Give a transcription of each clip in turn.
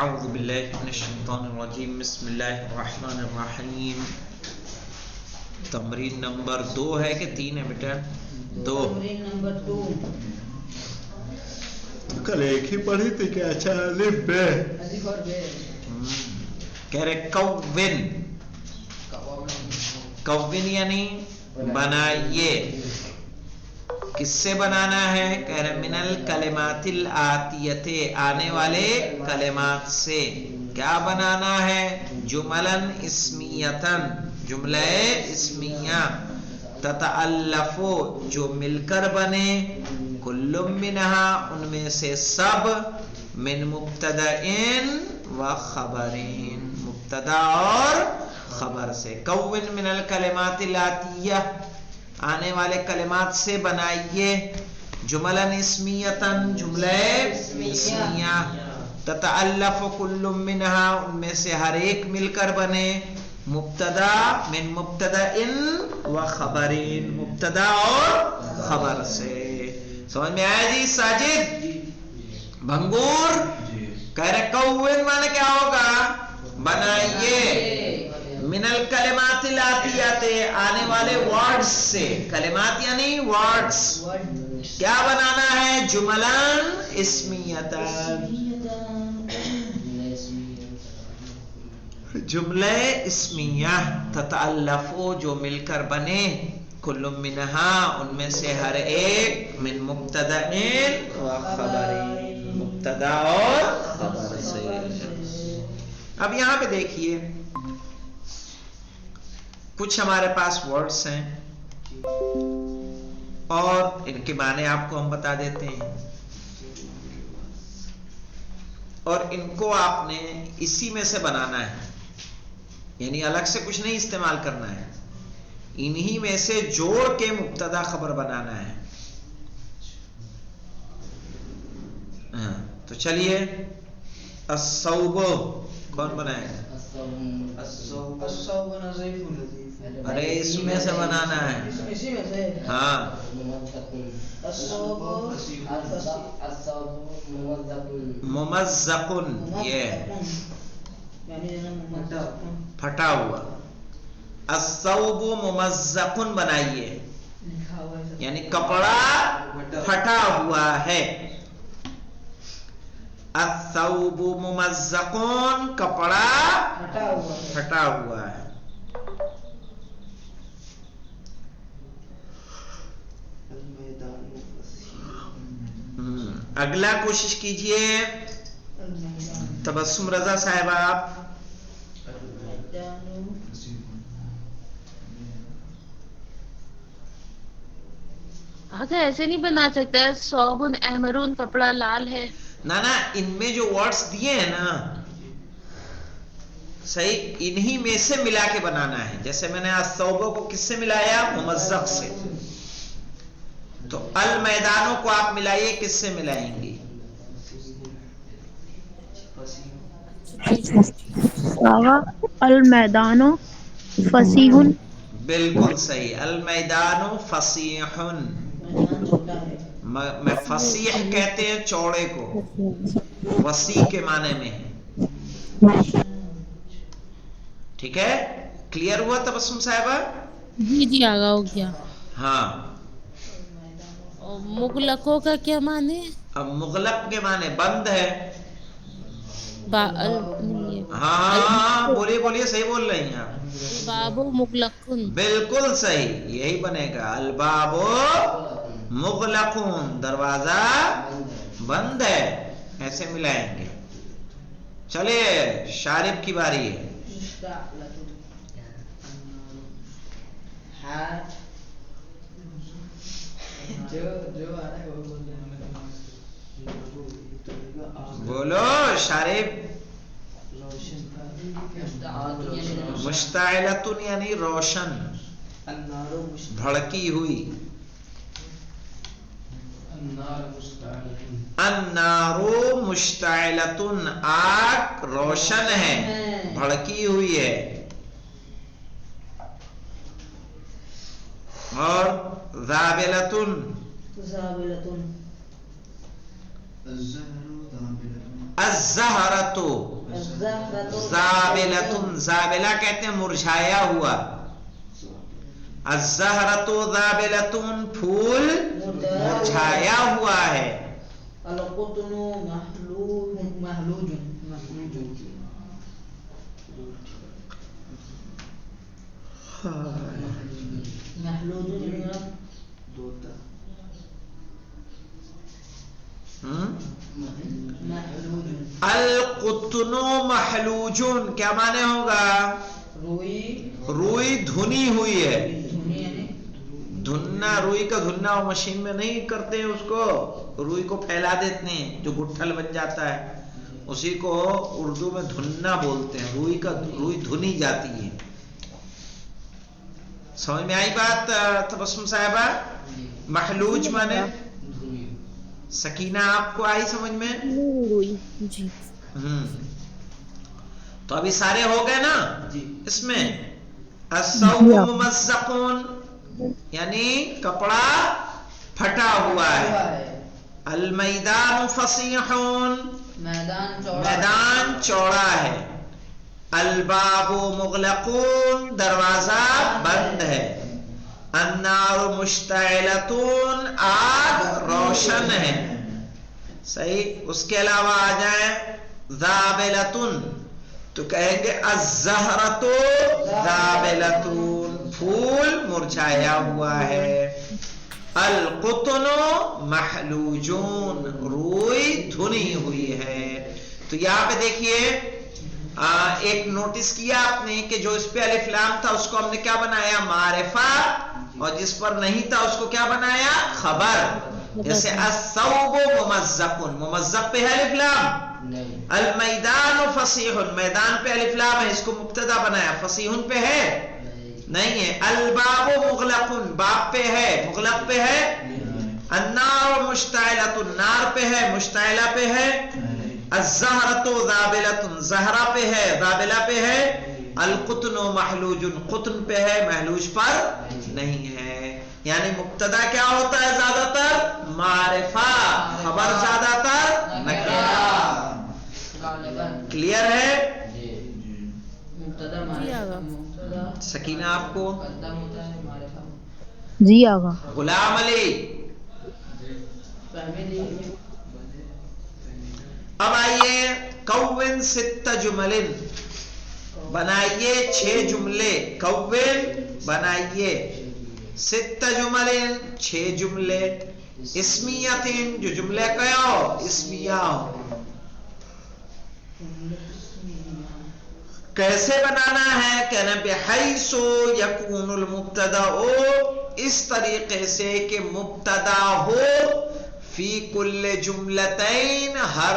اعوذ باللہ من الشیطان الرجیم بسم اللہ الرحمن الرحیم. تمرین نمبر 2 ہے کہ 3 ہے بیٹا؟ 2. تمرین نمبر 2. کل ایک ہی پڑھی تھی کہ اچھا الف بے کہہ رہے کون. کون یعنی بنائیے. کس سے بنانا ہے؟ کہہ رہے من الکلمات الآتیت، آنے والے کلمات سے. کیا بنانا ہے؟ جملن اسمیتن، جملہ اسمیہ. تتألف، جو مل کر بنے. کل منہا، ان میں سے سب. من مبتدئین و خبرین، مبتدا اور خبر سے. کون من الکلمات الآتیہ، آنے والے کلمات سے بنائیے. جملن اسمیتن، جملہ اسمیہ. تتألف کل منہا، ان میں سے ہر ایک مل کر بنے. مبتدا، من مبتدئن و خبرین، مبتدا اور خبر سے. سمجھ میں آیا جی؟ ساجد بھنگور کہہ رہے کون مانے کیا ہوگا؟ بنائیے. من الکلمات الآتیات، آنے والے ورڈز سے. کلمات یعنی ورڈز. کیا بنانا ہے؟ جملان اسمیتان، جملہ اسمیہ. تتألف، جو مل کر بنے. کل منہا، ان میں سے ہر ایک. من مبتدئین و خبرین، مبتدا اور خبر سے. اب یہاں پہ دیکھیے کچھ ہمارے پاس ورڈز ہیں اور ان کے معنی آپ کو ہم بتا دیتے ہیں، اور ان کو آپ نے اسی میں سے بنانا ہے، یعنی الگ سے کچھ نہیں استعمال کرنا ہے. انہی میں سے جوڑ کے مبتدا خبر بنانا ہے. تو چلیے الصوب کون بنائے گا؟ ارے اس میں سے بنانا ہے. ہاں ممزقن، یہ پھٹا ہوا. الثوب ممزقن بنائیے، یعنی کپڑا پھٹا ہوا ہے. الثوب ممزقن، کپڑا پھٹا ہوا ہے. اگلا کوشش کیجئے تبسم رضا صاحب. آپ آگے ایسے نہیں بنا سکتا ہے صوبن احمرون، کپڑا لال ہے. نا ان میں جو ورڈز دیے ہیں نا، صحیح انہی میں سے ملا کے بنانا ہے. جیسے میں نے الثوب کو کس سے ملایا؟ ممزق سے. تو المیدانوں کو آپ ملائیے، کس سے ملائیں گی؟ المیدان فصیح. بالکل صحیح. المیدان فصیح. میں فصیح کہتے ہیں چوڑے کو، وسیع کے معنی میں ہے. ٹھیک ہے، کلیئر ہوا تبسم صاحبہ؟ جی آگا ہو گیا. ہاں. مغلقوں کا کیا معنی ہے؟ اب مغلق کے معنی بند ہے. ہاں بولیے صحیح بول رہی ہیں آپ. الباب مغلقن، بالکل صحیح، یہی بنے گا. الباب مغلقن، دروازہ بند ہے. ایسے ملائیں گے. چلیے شارب کی باری ہے. بولو شارب. مشتعلتن یعنی روشن، بھڑکی ہوئی. النار مشتعلتن، آگ روشن ہے، بھڑکی ہوئی ہے. اور ذابلتن، الزہرۃ زابلۃ، زابلہ کہتے ہیں مرجھایا ہوا، الزہرۃ زابلۃ پھول مرجھایا ہوا ہے، القطن محلوج القطن محلوج کیا معنی ہوگا؟ روئی دھنی ہوئی ہے، دھننا، روئی کا دھننا وہ مشین میں نہیں کرتے اس کو، روئی کو پھیلا دیتے ہیں جو گٹھل بن جاتا ہے، اسی کو اردو میں دھننا بولتے ہیں، روئی دھنی جاتی ہے۔ سمجھ میں آئی بات تبسم صاحبہ؟ محلوج مانے سکینہ آپ کو آئی سمجھ میں؟ جی تو ابھی سارے ہو گئے نا اس میں؟ الثوب ممزقون یعنی کپڑا پھٹا ہوا ہے، المیدان فصیحون میدان چوڑا ہے، الباب مغلقون دروازہ بند ہے، النار مشتعلتون آگ روشن ہے، صحیح۔ اس کے علاوہ آ جائیں ذابلتن تو کہیں گے الزہرۃ ذابلتون پھول مرجھایا ہوا ہے، القطن محلوجون روئی دھنی ہوئی ہے۔ تو یہاں پہ دیکھیے ایک نوٹس کیا آپ نے کہ جو اس پہ الف لام تھا اس کو ہم نے کیا بنایا؟ معرفہ، اور جس پر نہیں تھا اس کو کیا بنایا؟ خبر۔ جیسے الثوب ممزق، ممزق پہ ہے الف لام، المیدان فصیح میدان پہ الف لام ہے، اس کو مبتدا بنایا، فصیح پہ ہے نہیں ہے، الباب مغلق باب پہ ہے، مغلق پہ ہے، النار مشتعلۃ نار پہ ہے، مشتعلہ پہ ہے، الزہرۃ ذابلۃ زہرہ پہ ہے، ذابلہ پہ ہے، القطن محلوج قطن پہ ہے، محلوج پر نہیں ہے۔ یعنی مبتدا کیا ہوتا ہے؟ زیادہ تر معرفہ، خبر زیادہ تر نکرہ۔ کلیئر ہے؟ سکینہ آپ کو؟ جی آقا۔ غلام علی اب آئیے کون ست جمل، بنائیے 6 جملے، کون بنائیے ست جمل 6 جملے، اسمیت جو جملے کیا ہو؟ اسمیہ ہو۔ کیسے بنانا ہے؟ کہنا بحیث یکون المبتدا، اس طریقے سے کہ مبتدا ہو فی کل جملتین ہر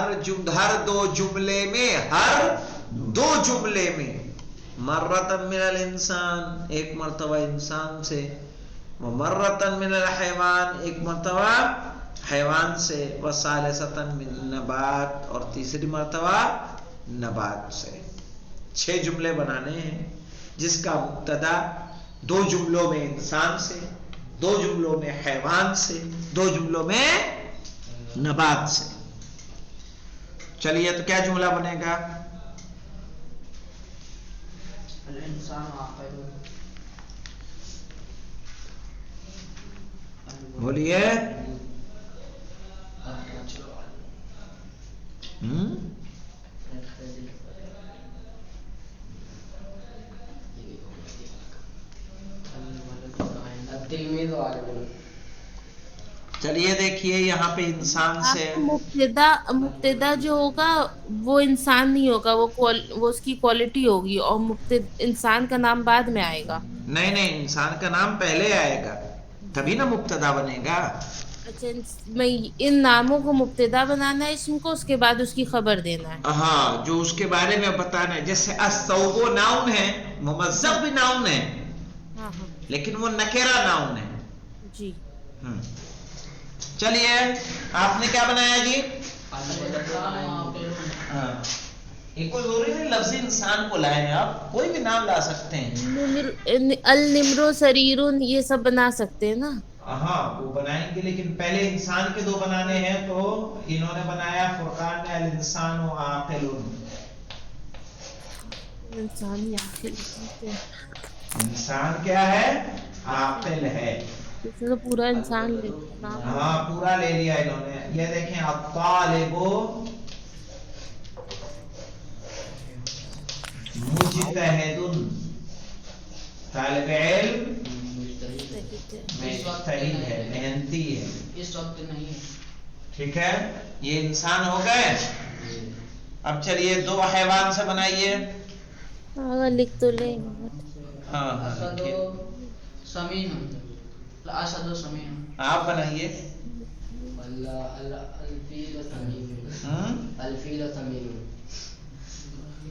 2 جملے میں، ہر 2 جملے میں، مرتن من الانسان ایک مرتبہ انسان سے، ومرتن من الحیوان ایک مرتبہ حیوان سے، وثالثتن من النبات اور تیسری مرتبہ نبات سے۔ 6 جملے بنانے ہیں جس کا مبتدا 2 جملوں میں انسان سے، 2 جملوں میں حیوان سے، 2 جملوں میں نبات سے۔ چلیے تو کیا جملہ بنے گا؟ بولیے۔ چلیے دیکھیے یہاں پہ انسان سے مبتدا جو ہوگا وہ انسان نہیں ہوگا، وہ اس کی کوالٹی ہوگی، اور انسان کا نام بعد میں آئے گا۔ نہیں، انسان کا نام پہلے آئے گا تبھی نا مبتدا بنے گا۔ اچھا، میں ان ناموں کو مبتدا بنانا ہے اسم کو، اس کے بعد اس کی خبر دینا ہے۔ ہاں، جو اس کے بارے میں بتانا ہے، جیسے الثوب ناؤن ہے، ممزق بھی ناؤن ہے، لیکن وہ نکرہ ناؤن ہے۔ جی چلیے آپ نے کیا بنایا جی؟ کوئی ضروری نہیں لفظ انسان کو لائیں، آپ کوئی بھی نام لا سکتے ہیں۔ النمر سریر یہ سب بنا سکتے ہیں نا؟ ہاں وہ بنائیں گے، لیکن پہلے انسان کے دو بنانے ہیں، تو انہوں نے بنایا فرقان میں الانسان و عاقل. انسان یا عاقل، ٹھیک ہے. انسان کیا ہے؟ عاقل ہے. اس نے تو پورا انسان لے نام. ہاں پورا لے لیا انہوں نے. یہ دیکھیں الطالب مجتہد، طالب علم مجتہد ہے، محنتی ہے. اس وقت نہیں. ٹھیک ہے، یہ انسان ہو گئے. اب چلیے دو حیوان سے بنائیے. آگا لکھ تو لیں. ہاں اسد لکھیے. سمین، اسد سمین. آپ بنائیے. الفیل سمین. ہاں الفیل سمین.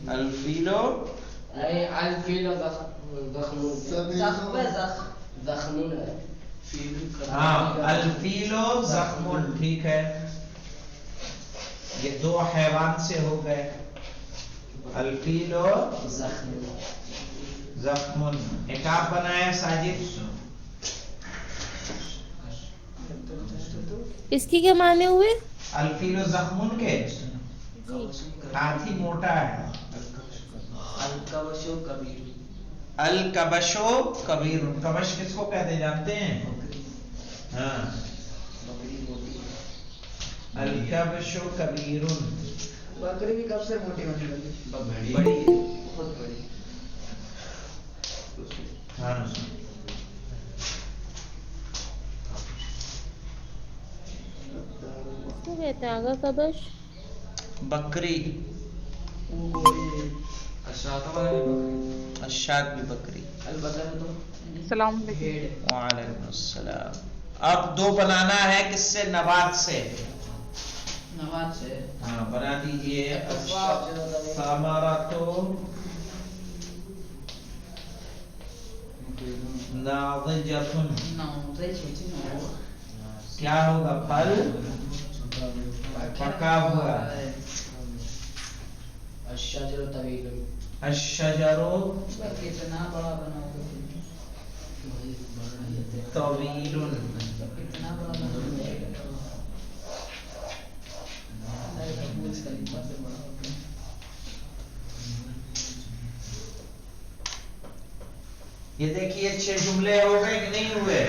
الفیلو الفیل زخمون. ہاں الفیلو زخمن. ٹھیک ہے، یہ دو حیوان سے ہو گئے. الفیلو زخمن. ایک آپ بنائے ساجد. اس کی کیا معنی ہوئے؟ الفیلو زخمن کے ہاتھی موٹا ہے. الکبشو کبیر. الکبشو کبیر. کبش کس کو کہتے جانتے ہیں؟ ہاں الکبشو کبیر. بکری بھی کب سے موٹی ہونے لگی؟ بڑی. بہت بڑی. ہاں اس کو کہتے ہیں آگا کبش. بکری. اشاد بھی بکری. البقرہ تو السلام علیکم. وعلیکم السلام. اب دو بنانا ہے کس سے؟ نبات سے. نبات سے. ہاں بنا دیجئے. ثمرۃ ناضجۃ. کیا ہوگا؟ پھل پکا ہوا. الشجر طویل. الشجر کتنا بڑا بنا ہوگا؟ طویل. کتنا بڑا بنا ہوگا؟ یہ دیکھیے 6 جملے ہو گئے کہ نہیں ہوئے؟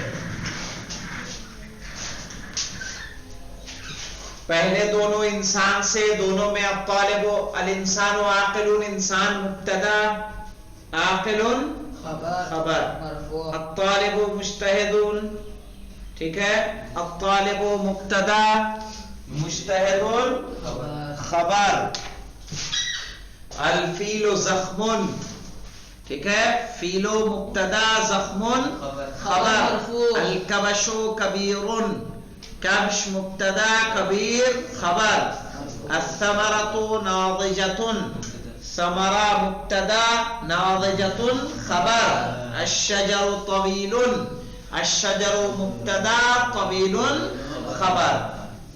پہلے دونوں انسان سے، دونوں میں الطالب الانسان و عاقل. انسان مبتدا، عاقل خبر. الطالب مجتہد. ٹھیک ہے، الطالب مبتدا، مجتہد خبر. الفیل زخم. ٹھیک ہے، فیلو مبتدا، زخم خبر. الکبش کبیر. کبش مبتدا، کبیر خبر. الثمرة ناضجة. ثمرہ مبتدا، ناضجة خبر. الشجر طویل. الشجر مبتدا، طویل خبر.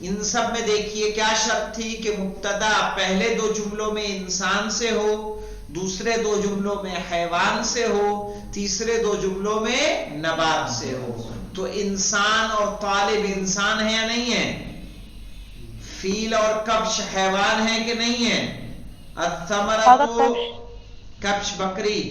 ان سب میں دیکھیے کیا شرط تھی کہ مبتدا پہلے دو جملوں میں انسان سے ہو، دوسرے دو جملوں میں حیوان سے ہو، تیسرے دو جملوں میں نبات سے ہو. تو انسان اور طالب انسان ہے یا نہیں ہے؟ فیل اور کبش حیوان ہے کہ نہیں ہے؟ الثمرۃ کبش بکری.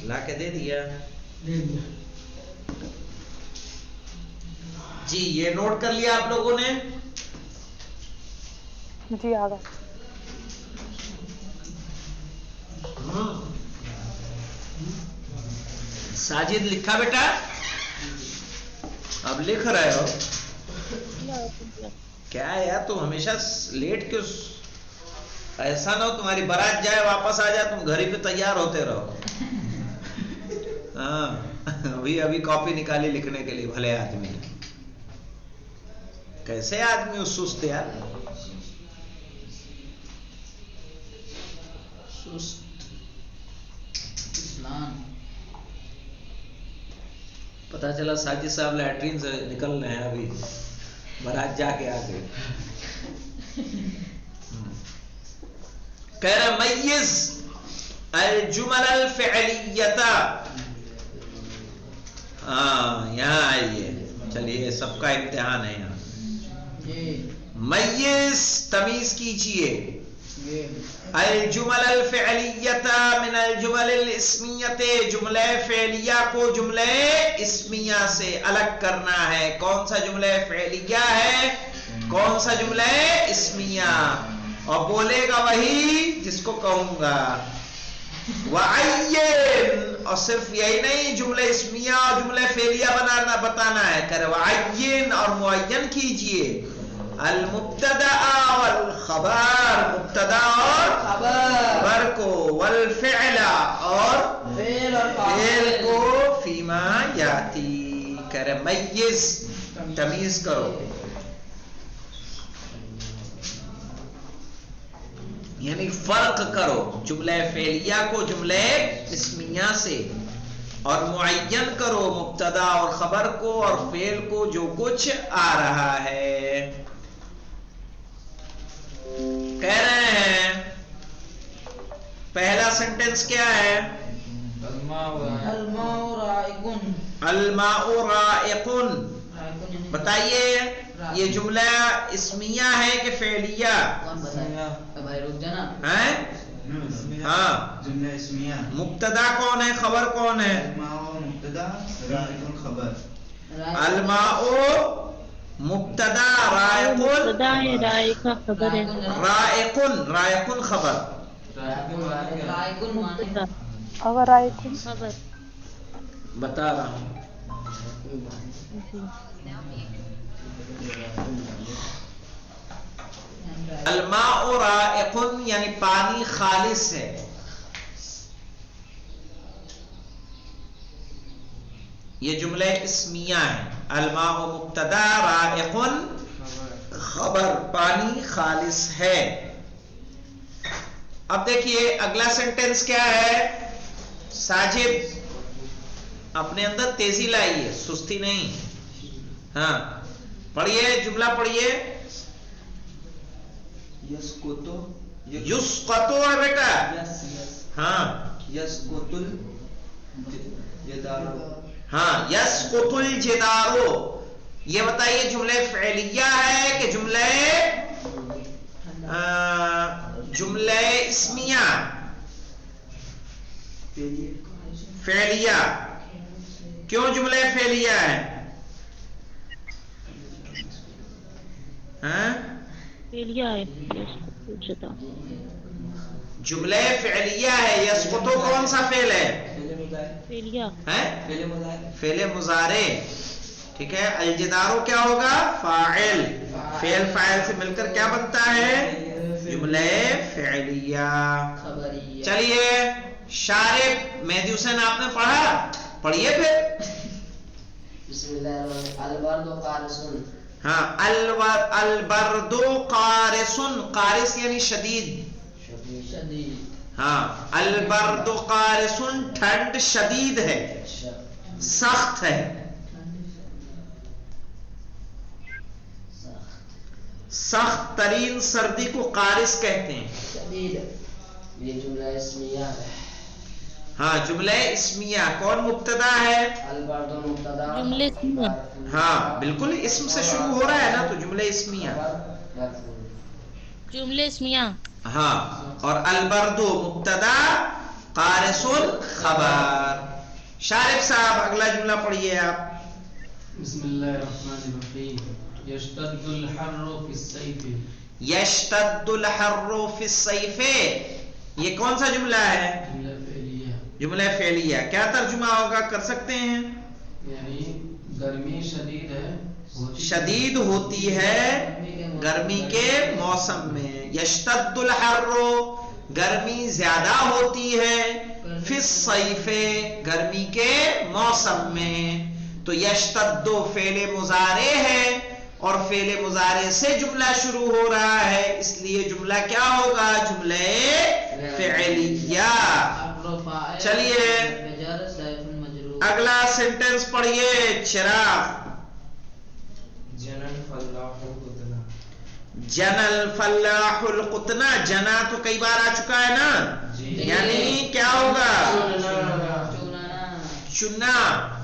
لا کے دے دیا جی. یہ نوٹ کر لیا آپ لوگوں نے؟ جی آگا. ساجد لکھا بیٹا؟ اب لکھ رہے ہو کیا یار؟ تم ہمیشہ لیٹ کیوں؟ ایسا نہ ہو تمہاری بارات جائے واپس آ جائے تم گھر ہی پہ تیار ہوتے رہو. ہاں ابھی کاپی نکالی لکھنے کے لیے. بھلے آدمی کیسے آدمی سست یار. پتا چلا ساجد صاحب لیٹرین سے نکل رہے ہیں ابھی، برات جا کے آگے. کہہ رہا میز الجمل الفعلیتا. ہاں یہاں آئیے، چلیے سب کا امتحان ہے یہاں. میز تمیز کیجئے الجمل الفعلیتا من الجمل الاسمیت، جملہ فعلیہ کو جملہ اسمیہ سے الگ کرنا ہے. کون سا جملہ فعلیہ ہے، کون سا جملہ اسمیہ؟ اور بولے گا وہی جس کو کہوں گا. وعین، اور صرف یہی نہیں، جملہ اسمیہ اور جملہ فعلیہ بتانا ہے. کرے وعین، اور معین کیجئے المبتدا والخبر، مبتدا اور خبر کو، والفعل اور فعل کو، فیما یاتی. کرے میز تمیز کرو، یعنی فرق کرو جملہ فعلیہ کو جملہ اسمیہ سے، اور معین کرو مبتدا اور خبر کو اور فعل کو جو کچھ آ رہا ہے. کہہ رہے ہیں پہلا سینٹنس کیا ہے؟ الماء رائق. بتائیے یہ جملہ اسمیہ ہے کہ فعلیہ؟ ہاں جملہ اسمیہ. مبتدا کون ہے، خبر کون ہے؟ مبتدا رائق خبر. الماء مبتدا، رائق مبتدا ہے، رائق کا خبر ہے. رائق، رائق خبر. مبتدا اگر رائق خبر. بتا رہا ہوں. الماء رائق یعنی پانی خالص ہے. یہ جملہ اسمیہ ہے. الماء مبتدا، رائق خبر، پانی خالص ہے. اب دیکھیے اگلا سینٹنس کیا ہے. ساجد اپنے اندر تیزی لائیے، سستی نہیں. ہاں پڑھیے جملہ پڑھیے. یسقطو ہے بیٹا. ہاں یسقط الجدار. ہاں یسقط الجدارو. یہ بتائیے جملہ فعلیہ ہے کہ جملہ اسمیہ؟ فعلیہ. کیوں جملہ فعلیہ ہے؟ ہاں فعلیہ ہے. جملہ فعلیہ ہے. یسقطو کون سا فعل ہے؟ فعلیہ فعل مضارع. ٹھیک ہے. الجدارو کیا ہوگا؟ فاعل. فعل فاعل سے مل کر کیا بنتا ہے؟ جملہ فعلیہ. چلیے شارب مہدی حسین آپ نے پڑھا، پڑھیے پھر. بسم اللہ البرد قارس. ہاں البرد قارس. قارس یعنی شدید. ہاں البرد قارس، ٹھنڈ شدید ہے، سخت ہے. سخت ترین سردی کو قارس کہتے ہیں. شدید یہ جملہ اسمیہ ہے. ہاں جملہ اسمیہ. کون مبتدا ہے؟ البرد مبتدا. جملے اسمیہ. ہاں بالکل اسم سے شروع ہو رہا ہے نا، تو جملہ اسمیہ. جملے اسمیہ. ہاں اور البرد مبتدا، قارس خبر. شارف صاحب اگلا جملہ پڑھیے آپ. بسم اللہ الرحمن الرحیم. یشتد الحر فی الصیف. یشتد الحر فی الصیف. یہ کون سا جملہ ہے؟ جملہ فعلیہ. جملہ فعلیہ. کیا ترجمہ ہوگا، کر سکتے ہیں؟ یعنی گرمی شدید ہے، شدید ہوتی ہے گرمی کے موسم میں. یشتد الحر، گرمی زیادہ ہوتی ہے، فی الصیف، گرمی کے موسم میں. تو یشتد فعل مضارع ہے اور فعل مضارع سے جملہ شروع ہو رہا ہے، اس لیے جملہ کیا ہوگا؟ جملہ فعلیہ. چلیے اگلا سینٹنس پڑھیے چراغ. جن الفلاح القطنا. جنا تو کئی بار آ چکا ہے نا, یعنی کیا ہوگا؟ چنا.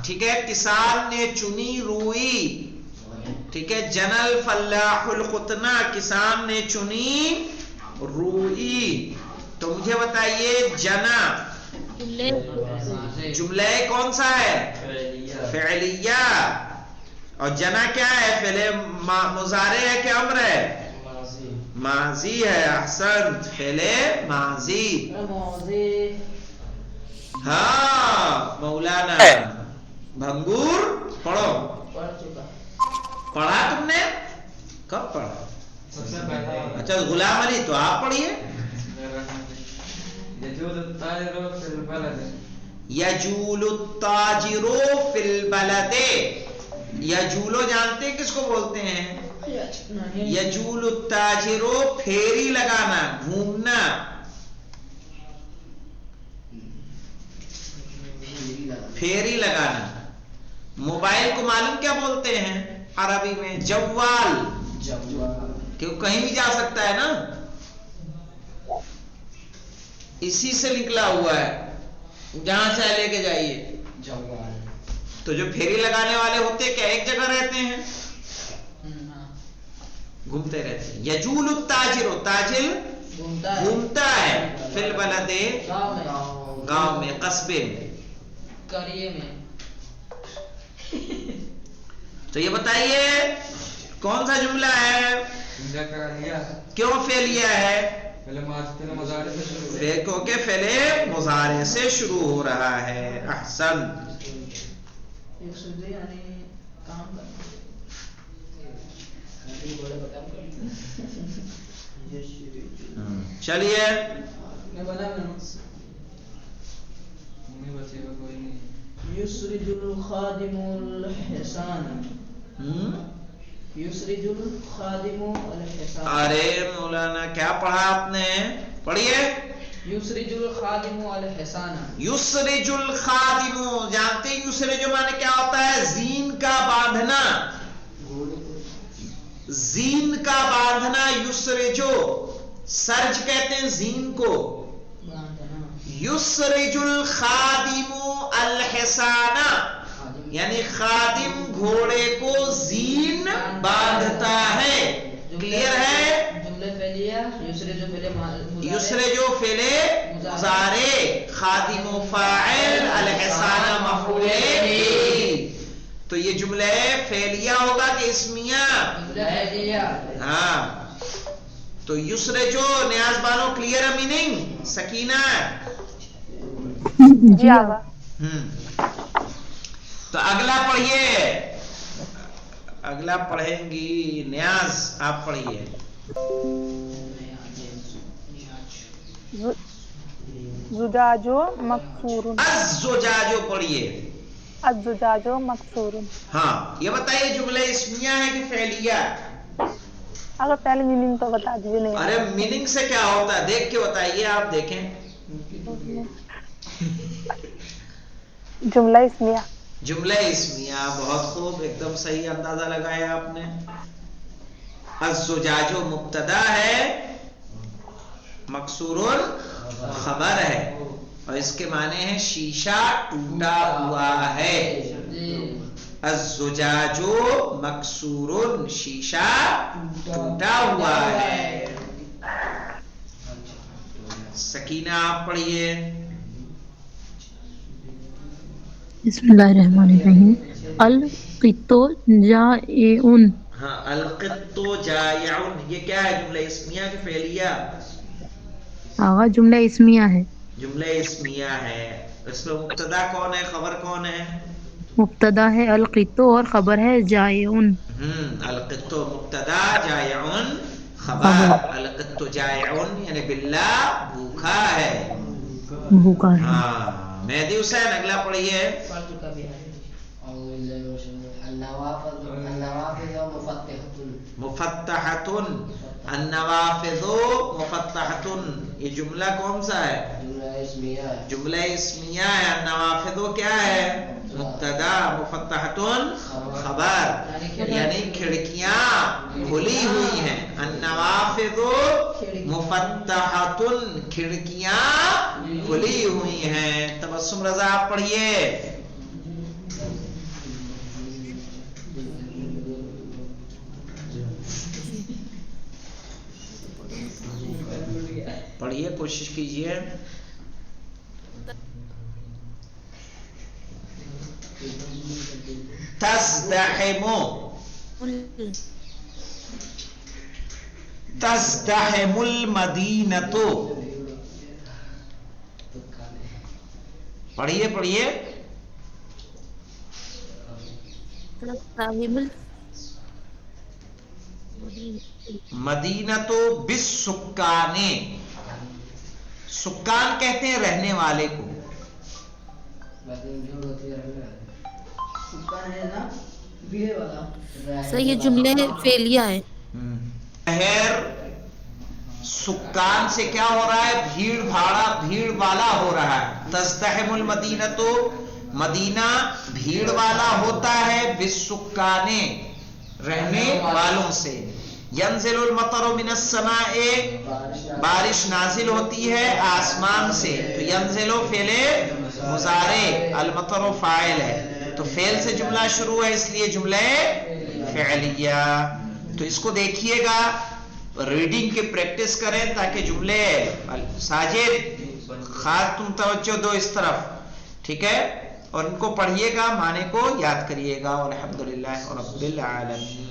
ٹھیک ہے, کسان نے چنی روئی. ٹھیک ہے, جن الفلاح القطنا, کسان نے چنی روئی. تو مجھے بتائیے جنا جملہ کون سا ہے؟ فعلیہ. اور جنا کیا ہے؟ فعل مضارع ہے کہ امر ہے؟ ماضی ہے. احسن, فعل ماضی. ہاں مولانا بھنگور پڑھو. پڑھا تم نے؟ کب پڑھا؟ اچھا غلام علی تو آپ پڑھیے. یجول التاجر فی البلد. یجولو جانتے کس کو بولتے ہیں؟ یجول التاجر پھیری لگانا, گھومنا. پھیری لگانا. موبائل کو معلوم کیا بولتے ہیں عربی میں؟ جوال. کیوں کہیں بھی جا سکتا ہے نا, اسی سے نکلا ہوا ہے, جہاں سے لے کے جائیے. تو جو پھیری لگانے والے ہوتے کیا ایک جگہ رہتے ہیں؟ گھومتے رہتے ہیں. یجول التاجر, تاجر گھومتا ہے. فی البلد, گاؤں میں, قصبے میں, قریے میں. تو یہ بتائیے کون سا جملہ ہے؟ کیوں فعلیہ ہے؟ کیونکہ فعل مضارع سے شروع ہو رہا ہے. احسن. چلیے یسرج الخادم الحسان. یسرج الخادم الحسان. ارے مولانا کیا پڑھا آپ نے؟ پڑھیے. یسرج الخادم الحسان. یسرج الخادم, جانتے ہیں یسرج معنی کیا ہوتا ہے؟ زین کا باندھنا. زین کا باندھنا یسرجو. سرج کہتے ہیں زین کو. یسرج الخادم الحسان, یعنی خادم گھوڑے کو زین باندھتا ہے. کلیئر ہے؟ یسرجو فعل مضارع, خادم فاعل, الحسان مفعول به. تو یہ جملہ فعلیہ ہوگا کہ اسمیہ؟ ہاں. تو یسرجو نیاز بانو کلیئر ہے میننگ؟ سکینہ جی آگا. تو اگلا پڑھیے. اگلا پڑھیں گی نیاز, آپ پڑھیے. زجاجو مکسورن. الزجاجو پڑھیے. الزجاجو مکسورن. ہاں یہ بتائیے جملہ اسمیہ ہے کہ فعلیہ؟ اگر پہلے میننگ تو بتا دیجیے. نہیں ارے میننگ سے کیا ہوتا ہے دیکھ کے بتائیے. آپ دیکھیں جملہ اسمیہ. جملہ اسمیہ, بہت خوب, ایک دم صحیح اندازہ لگایا آپ نے. الزجاجو مبتدا ہے, مکسورن خبر ہے, اور اس کے معنی ہے شیشہ ٹوٹا ہوا ہے. الزجاجو مکسورن, شیشہ ٹوٹا ہوا ہے. سکینہ آپ پڑھیے. بسم اللہ الرحمن الرحیم. القط جائع. ہاں القط جائع, یہ کیا ہے؟ جملہ اسمیہ کی فعلیہ؟ آغا جملہ اسمیہ ہے. جملہ اسمیہ ہے. اس میں مبتدا کون ہے, خبر کون ہے؟ مبتدا ہے القط اور خبر ہے جائع. القط مبتدا, جائع خبر. القط جائع یعنی بلا بھوکا ہے. بھوکا ہے. ہاں مہدی حسین اگلا پڑھیے. مفتحۃ, النوافذ مفتحۃ, یہ جملہ کون سا ہے؟ جملہ اسمیہ ہے. جملہ اسمیہ ہے. النوافذ کیا ہے؟ مبتدا، مفتحتن خبر، یعنی کھڑکیاں کھلی ہوئی ہیں. النوافذ مفتحتن، کھڑکیاں کھلی ہوئی ہیں. تبسم رضا آپ پڑھیے. پڑھیے، کوشش کیجئے. تزدحم، تزدحم المدینۃ. پڑھیے پڑھیے. مدینۃ بالسکان، سکان کہتے ہیں رہنے والے کو. سر یہ جملے فعلیہ ہے. شہر سکان سے کیا ہو رہا ہے؟ بھیڑ بھاڑا، بھیڑ والا ہو رہا ہے. تزدحم المدینۃ، مدینہ بھیڑ والا ہوتا ہے. بالسکان، رہنے والوں سے. ینزل المطر من السماء، بارش نازل ہوتی ہے آسمان سے. تو ینزل فعل مضارع، المطر فاعل ہے. تو فعل سے جملہ شروع ہے، اس لیے جملہ فعلیہ. تو اس کو دیکھیے گا، ریڈنگ کی پریکٹس کریں تاکہ جملے. ساجد خاص تم توجہ دو اس طرف، ٹھیک ہے؟ اور ان کو پڑھیے گا، معنی کو یاد کریے گا. الحمدللہ رب العالمین.